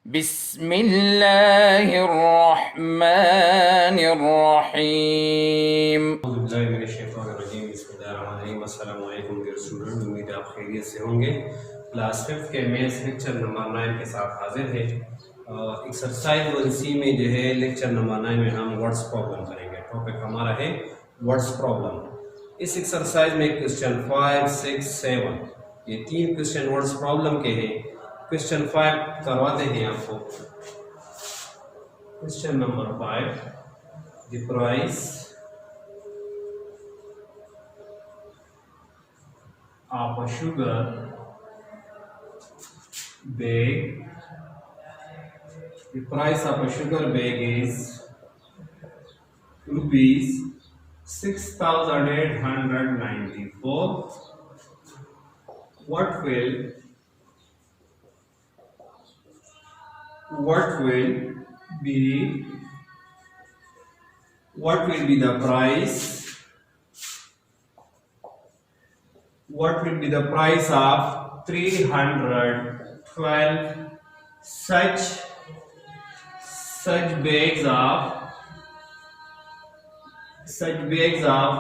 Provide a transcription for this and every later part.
बिस्मिल्लाहिर्रहमानिर्रहीम। अस्सलामुअलैकुम dear student, उम्मीद है आप खैरियत से होंगे। क्लास 5 के मैथ्स लेक्चर नंबर 9 के साथ हाजिर है। एक्सरसाइज 1C में जो है लेक्चर नंबर 9 में हम वर्ड्स प्रॉब्लम करेंगे। टॉपिक हमारा है वर्ड्स प्रॉब्लम। इस एक्सरसाइज में क्वेश्चन 5, 6, 7 ये तीन क्वेश्चन वर्ड्स प्रॉब्लम के हैं। क्वेश्चन 5 करवाते हैं आपको। Question number 5, the price of a sugar bag. The price of a sugar bag is rupees 6,894. What will be the price? What will be the price of 312 such bags of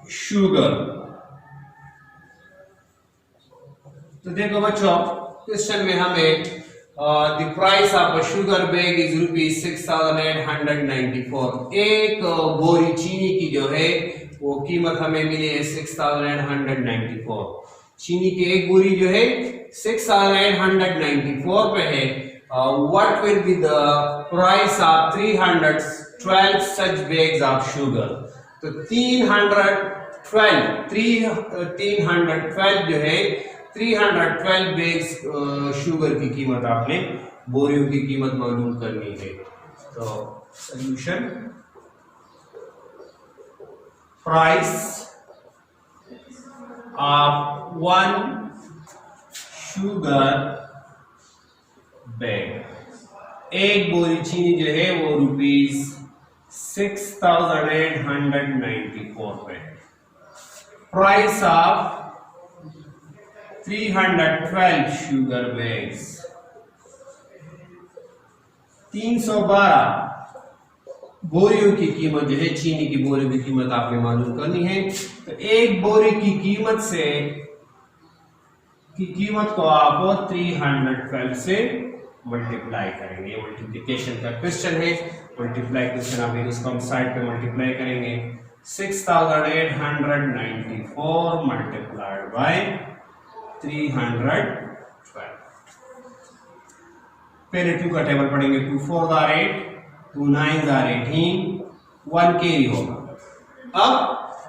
sugar? तो देखो बच्चों, question में हमें the price of a sugar bag is rupees 6,894। एक बोरी चीनी की जो है वो कीमत हमें मिली है 6,894। चीनी की एक बोरी जो है 6,894 पे है। What will be the price of 312 such bags of sugar? तो 312 जो है 312 बैग्स शुगर की कीमत, आपने बोरियों की कीमत मालूम करनी है। तो solution, price of one sugar bag, एक बोरी चीनी जो है वो रुपीज 6,894 पे। प्राइस ऑफ 312 शुगर बैग्स, 312 बोरियों की कीमत जो है, चीनी की बोरी की कीमत आपने मालूम करनी है। तो एक बोरी की कीमत को आप 312 से मल्टीप्लाई करेंगे। मल्टीप्लिकेशन का क्वेश्चन है। मल्टीप्लाई क्वेश्चन आप इसको हम साइड पे मल्टीप्लाई करेंगे। 6,894 मल्टीप्लाइड बाय 312। पहले 2 का टेबल पढ़ेंगे। 2 4 आर 8, 2 9 आर 18, 1 कैरी होगा। अब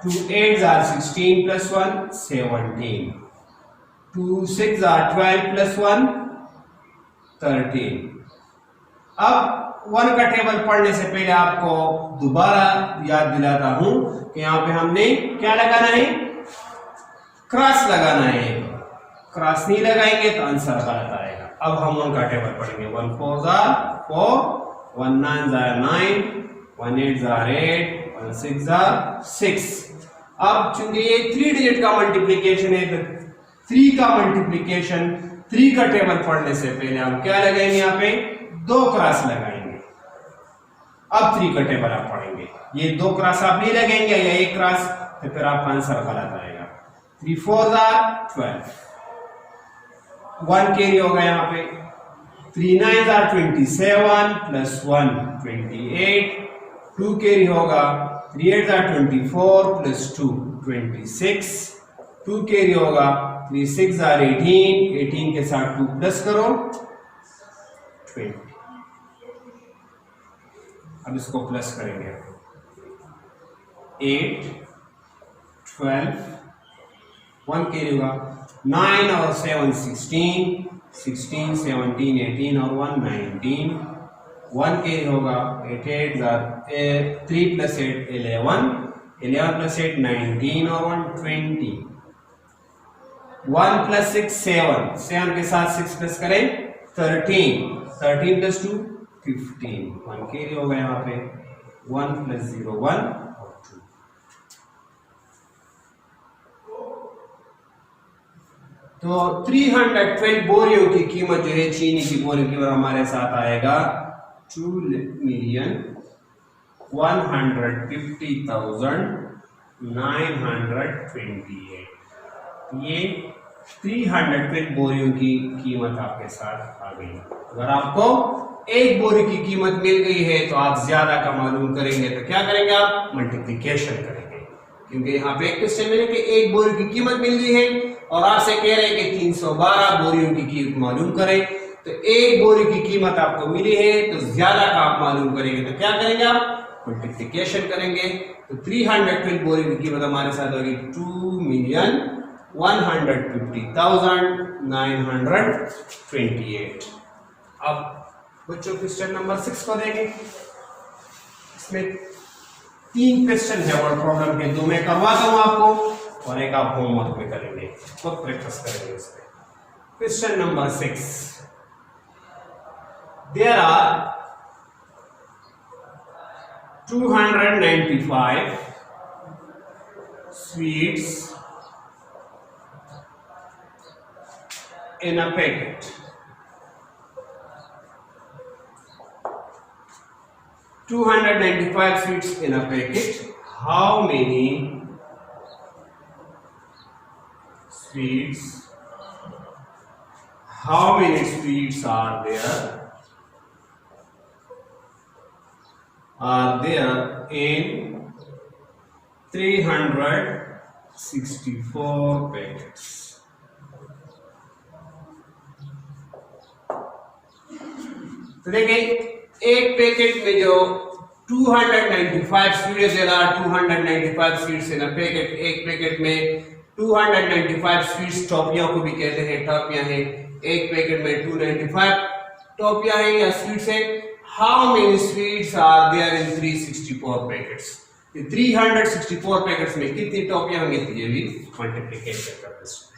2 8 आर 16 प्लस 1 17, 2 6 आर 12 प्लस 1 13। अब 1 का टेबल पढ़ने से पहले आपको दोबारा याद दिलाता हूं कि यहां पे हमने क्या लगाना है, क्रॉस लगाना है। क्रॉस नहीं लगाएंगे तो आंसर गलत आएगा। अब हम 1 का टेबल पढ़ेंगे। 1 4 4, 1 9 9, 1 8 8, 1 6 6। अब चूंकि ये 3 डिजिट का मल्टीप्लिकेशन है तो 3 का मल्टीप्लिकेशन 3 का टेबल पढ़ने से पहले हम क्या लगाएंगे, यहाँ पे 2 क्रॉस लगाएंगे। अब 3 का टेबल आप पढ़ेंगे। ये 2 क्रॉस आप नहीं लगेंगे या 1 क्रॉस, तो फिर आपका आंसर गलत आएगा। 3 4 12, 1 कैरी होगा यहाँ पे। 3 9 27 प्लस 1 28, 2 कैरी होगा। 3 8 24 प्लस 2 26, 2 कैरी होगा। 3 6 18, 18 के साथ 2 प्लस करो 20। अब इसको प्लस करेंगे। 8 12, 1 कैरी होगा। 9 और 7 16, 16 17 18 और 1 19, 1 कैरी होगा। 8 8 3 प्लस 8 11, 11 प्लस 8 19 और 1 20। 1 प्लस 6 7, 7 के साथ 6 प्लस करें 13, 13 प्लस 2 15, 1 कैरी होगा यहाँ पे। 1 प्लस 0 1 और 2। तो तो 312 बोरियों की कीमत जो है चीनी की बोरियों की हमारे साथ आएगा 2,150,928। ये 312 बोरियों की कीमत आपके साथ आ गई। अगर आपको एक बोरी की कीमत मिल गई है तो आप ज्यादा का मालूम करेंगे तो क्या करेंगे, आप मल्टीप्लिकेशन करेंगे, क्योंकि यहाँ पे एक क्वेश्चन में कि एक बोरी की कीमत मिल गई है और आपसे कह रहे हैं कि 312 बोरियों की कीमत मालूम करें। तो एक बोरी की कीमत आपको मिली है तो ज्यादा का आप मालूम करेंगे तो क्या करेंगे, आप मल्टीप्लिकेशन करेंगे। तो 312 बोरी की कीमत हमारे साथ होगी 2,150,928। अब बच्चों क्वेश्चन नंबर 6 को देंगे। इसमें 3 क्वेश्चन है और प्रॉब्लम है, 2 मैं करवाता हूं आपको और एक आप होमवर्क में करेंगे, खुद प्रैक्टिस करेंगे इसमें। Question number 6, there are 295 sweets in a packet. sweets in a packet. How many sweets are there in 364 packets? तो देखिए एक पैकेट में जो 295 स्वीट्स है, 295 स्वीट्स इन अ पैकेट। एक पैकेट में 295 स्वीट्स टॉफियां को भी कहते हैं, टॉफियां हैं। एक पैकेट में 295 टॉफियां हैं या स्वीट्स हैं। How many sweets are there in 364 packets? 364 packets में कितनी टॉफियां होंगी, तो ये भी मल्टीप्लिकेशन का क्वेश्चन है।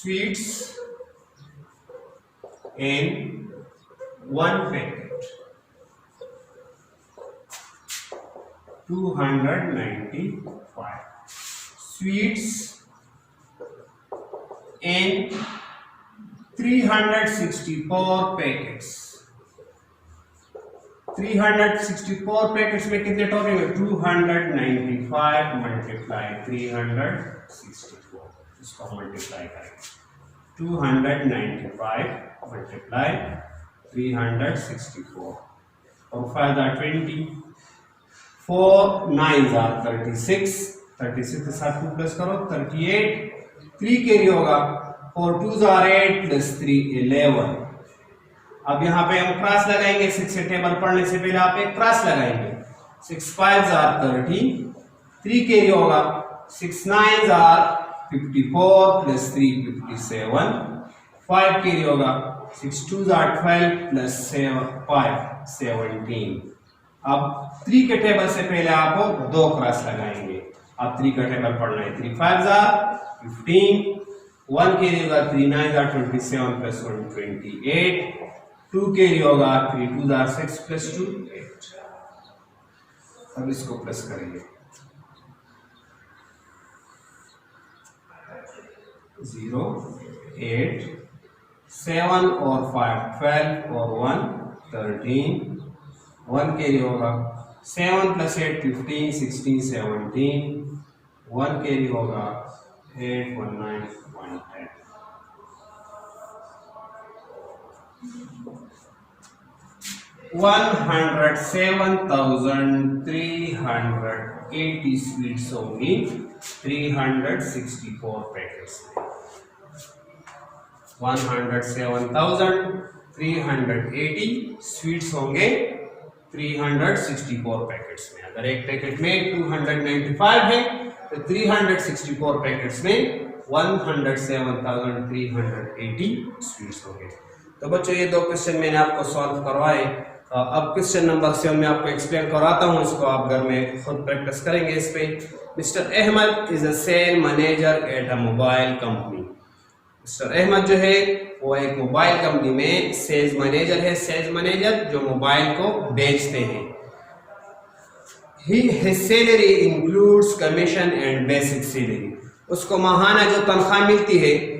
Sweets in one packet, 295 sweets in 364 packets. 364 packets में कितने टॉफी में 295 मल्टीप्लाई 364, इसको मल्टीप्लाई करेंगे। 295 मल्टीप्लाई 364 और 5 are 20, 4 9s are 36, 36 के साथ 2 प्लस करो 38, 3 कैरी होगा, 4 2s are 8 प्लस 3 11। अब यहाँ पे हम क्रॉस लगाएंगे, 6 से टेबल पढ़ने से पहले आप एक क्रॉस लगाएंगे। 6 5s are 30, 3 कैरी होगा, 6 9s are 54 प्लस 3 57, 5 कैरी होगा, 6 2s are 12 प्लस 5 17। अब 3 के टेबल से पहले आप 2 क्रॉस लगाएंगे। अब 3 का टेबल पढ़ना है। 3 5s are 15, 1 कैरी होगा, 3 9s are 27 प्लस 1 28, 2 कैरी होगा, 3 2s are 6 प्लस 2 8। अब इसको प्लस करेंगे, 0 8 7 और 5 12 और 1 13, 1 कैरी होगा, 7 प्लस 8 15 16 17, 1 कैरी होगा, 8 1 9 1 10। 107,380 स्वीट्स होंगी 364 पैकेट्स में। 107,380 स्वीट्स होंगे 364 पैकेट्स में। अगर एक पैकेट में 295 है तो 364 पैकेट्स में 107,380 स्वीट्स होंगे। तो बच्चों ये 2 क्वेश्चन मैंने आपको सॉल्व करवाए। अब क्वेश्चन नंबर 7 में आपको एक्सप्लेन कराता हूँ, इसको आप घर में खुद प्रैक्टिस करेंगे इस पे। Mister Ahmad is a sell manager at a mobile company. Mister Ahmad जो है वो एक मोबाइल कंपनी में सेल्स मैनेजर है। सेल्स मैनेजर जो मोबाइल को बेचते हैं। his salary includes commission and basic salary. उसको माहाना जो तनख्वाह मिलती है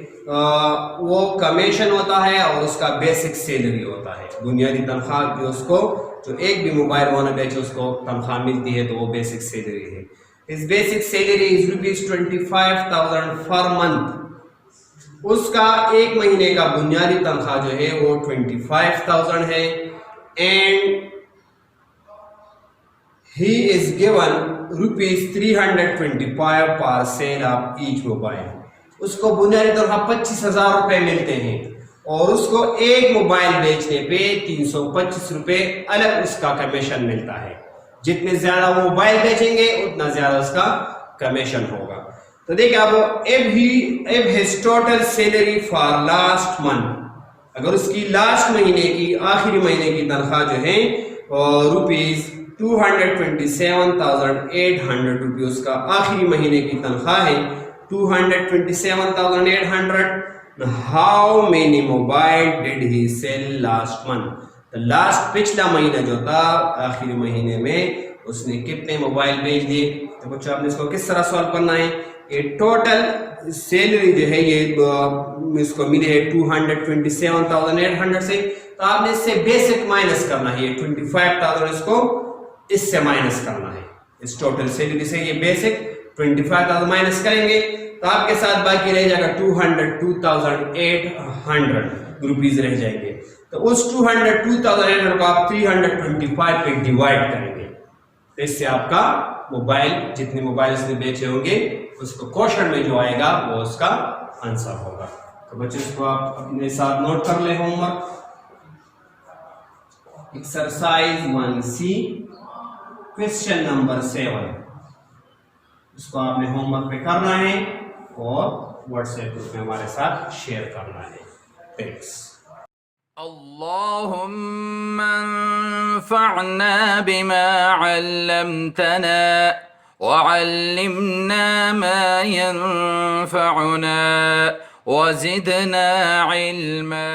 वो कमीशन होता है और उसका बेसिक सैलरी होता है। बुनियादी तनख्वाह की उसको जो एक भी मोबाइल ओनर बेचे उसको तनख्वाह मिलती है तो वो बेसिक सैलरी है। His basic salary is ₹25,000 per month। उसका एक महीने का बुनियादी तनख्वाह जो है वो 25,000 है। And he is given ₹325 per sale of each mobile। उसको बुनियादी तनख्वाह 25,000 रुपए मिलते हैं और उसको एक मोबाइल बेचने पे 325 रुपए अलग उसका कमीशन मिलता है। जितने ज्यादा वो मोबाइल बेचेंगे उतना ज्यादा उसका कमीशन होगा। तो देखिए अब if his total salary for last month, अगर उसकी लास्ट महीने की आखिरी महीने की तनख्वाह जो है ₹227,800 उसका आखिरी महीने की तनख्वाह है 227,800। How many mobile did he sell last month? तो लास्ट पिछला महीना जो था आखिरी महीने में उसने कितने मोबाइल बेच दिए। तो बच्चों आपने इसको किस तरह सॉल्व करना है? ये टोटल सैलरी जो है ये इसको मिली है 227,800 से, तो आपने इससे बेसिक माइनस करना है। ये 25,000 इसको इससे माइनस करना है। इस टोटल सैलरी से ये बेसिक 25,000 माइनस करेंगे तो आपके साथ बाकी रह जाएगा 202,800 रुपीज रह जाएंगे। तो उस 202,800 को आप 325 पे डिवाइड करेंगे तो इससे आपका मोबाइल जितने मोबाइल इसने बेचे होंगे उसको क्वेश्चन में जो आएगा वो उसका आंसर होगा। तो बच्चों इसको आप अपने साथ नोट कर ले। Homework exercise 1C question number 7 इसको आपने होमवर्क पे करना है और व्हाट्सएप ग्रुप में हमारे साथ शेयर करना है। थैंक्स। अल्लाहुम्मा अंफअना बिमा अल्लमतना वअल्लिमना मा यंफअना वज़िदना इल्मा।